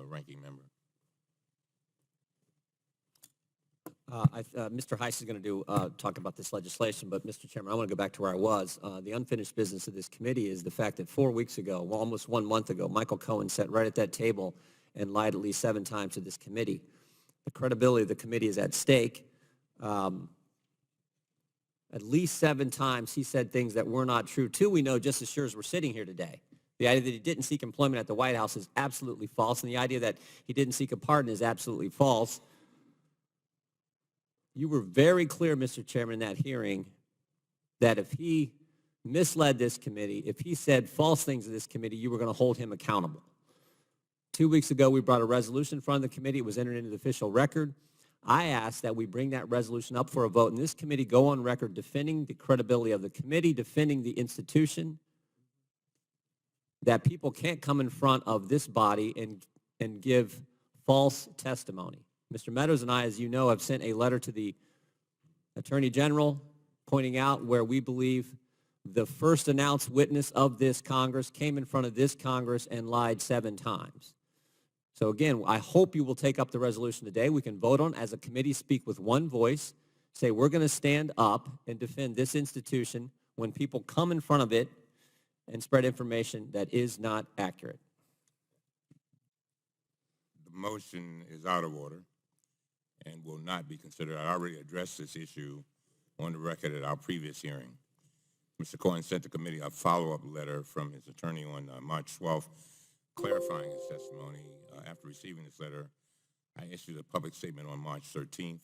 ranking member. Mr. Heiss is going to talk about this legislation, but Mr. Chairman, I want to go back to where I was. The unfinished business of this committee is the fact that 4 weeks ago, well, almost 1 month ago, Michael Cohen sat right at that table and lied at least 7 times to this committee. The credibility of the committee is at stake. At least 7 times he said things that were not true. 2 we know just as sure as we're sitting here today. The idea that he didn't seek employment at the White House is absolutely false, and the idea that he didn't seek a pardon is absolutely false. You were very clear, Mr. Chairman, in that hearing that if he misled this committee, if he said false things to this committee, you were going to hold him accountable. 2 weeks ago, we brought a resolution in front of the committee. It was entered into the official record. I asked that we bring that resolution up for a vote, and this committee go on record defending the credibility of the committee, defending the institution, that people can't come in front of this body and give false testimony. Mr. Meadows and I, as you know, have sent a letter to the Attorney General pointing out where we believe the first announced witness of this Congress came in front of this Congress and lied 7 times. So again, I hope you will take up the resolution today. We can vote on as a committee, speak with one voice, say we're going to stand up and defend this institution when people come in front of it and spread information that is not accurate. The motion is out of order and will not be considered. I already addressed this issue on the record at our previous hearing. Mr. Cohen sent the committee a follow-up letter from his attorney on March 12th clarifying his testimony. After receiving this letter, I issued a public statement on March 13th.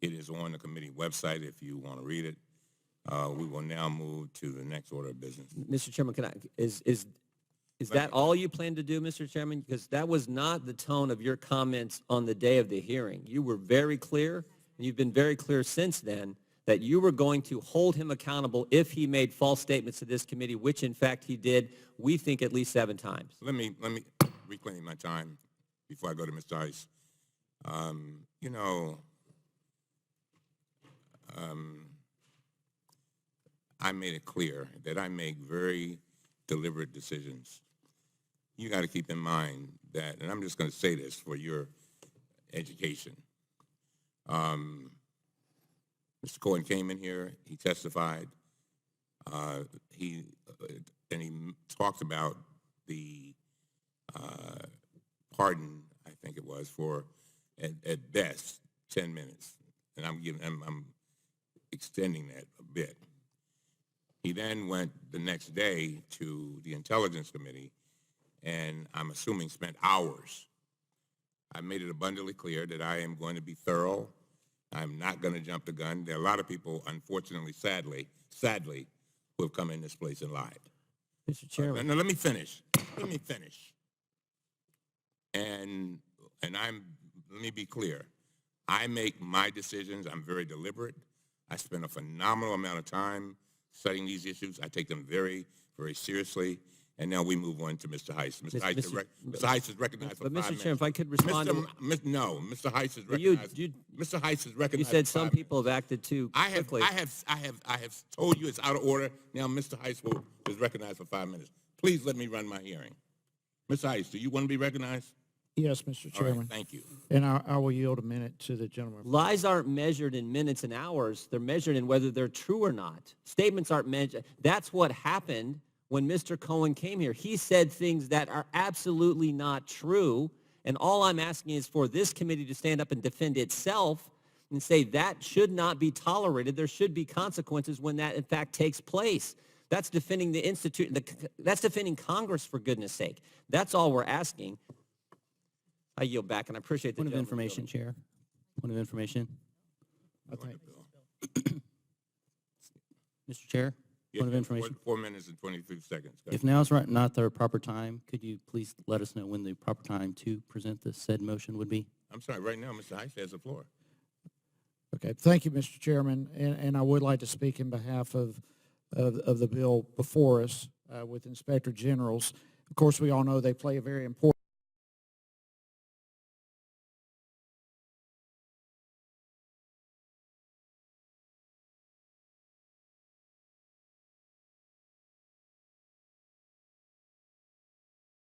It is on the committee website if you want to read it. We will now move to the next order of business. Mr. Chairman, is that all you plan to do, Mr. Chairman? Because that was not the tone of your comments on the day of the hearing. You were very clear, and you've been very clear since then, that you were going to hold him accountable if he made false statements to this committee, which in fact he did, we think, at least 7 times. Let me reclaim my time before I go to Mr. Heiss. I made it clear that I make very deliberate decisions. You got to keep in mind that, and I'm just going to say this for your education. Mr. Cohen came in here, he testified, he talked about the pardon, I think it was, for at best 10 minutes, and I'm extending that a bit. He then went the next day to the Intelligence Committee, and I'm assuming spent hours. I made it abundantly clear that I am going to be thorough. I'm not going to jump the gun. There are a lot of people, unfortunately, sadly, who have come in this place and lied. Mr. Chairman. Let me finish. And let me be clear. I make my decisions. I'm very deliberate. I spend a phenomenal amount of time studying these issues. I take them very, very seriously. And now we move on to Mr. Heiss. Mr. Heiss is recognized for 5 minutes. Mr. Chairman, if I could respond No, Mr. Heiss is recognized. Mr. Heiss is recognized. You said some people have acted too quickly. I have told you it's out of order. Now Mr. Heiss is recognized for 5 minutes. Please let me run my hearing. Mr. Heiss, do you want to be recognized? Yes, Mr. Chairman. All right, thank you. And I will yield a minute to the gentleman. Lies aren't measured in minutes and hours. They're measured in whether they're true or not. Statements aren't measured. That's what happened when Mr. Cohen came here. He said things that are absolutely not true, and all I'm asking is for this committee to stand up and defend itself and say that should not be tolerated. There should be consequences when that, in fact, takes place. That's defending the institute. That's defending Congress, for goodness sake. That's all we're asking. I yield back, and I appreciate the point of information, Chair. Point of information. Okay. Mr. Chair, point of information. 4 minutes and 23 seconds. If now is not the proper time, could you please let us know when the proper time to present the said motion would be? I'm sorry, right now Mr. Heiss has the floor. Okay, thank you, Mr. Chairman, and I would like to speak in behalf of the bill before us with Inspector Generals. Of course, we all know they play a very important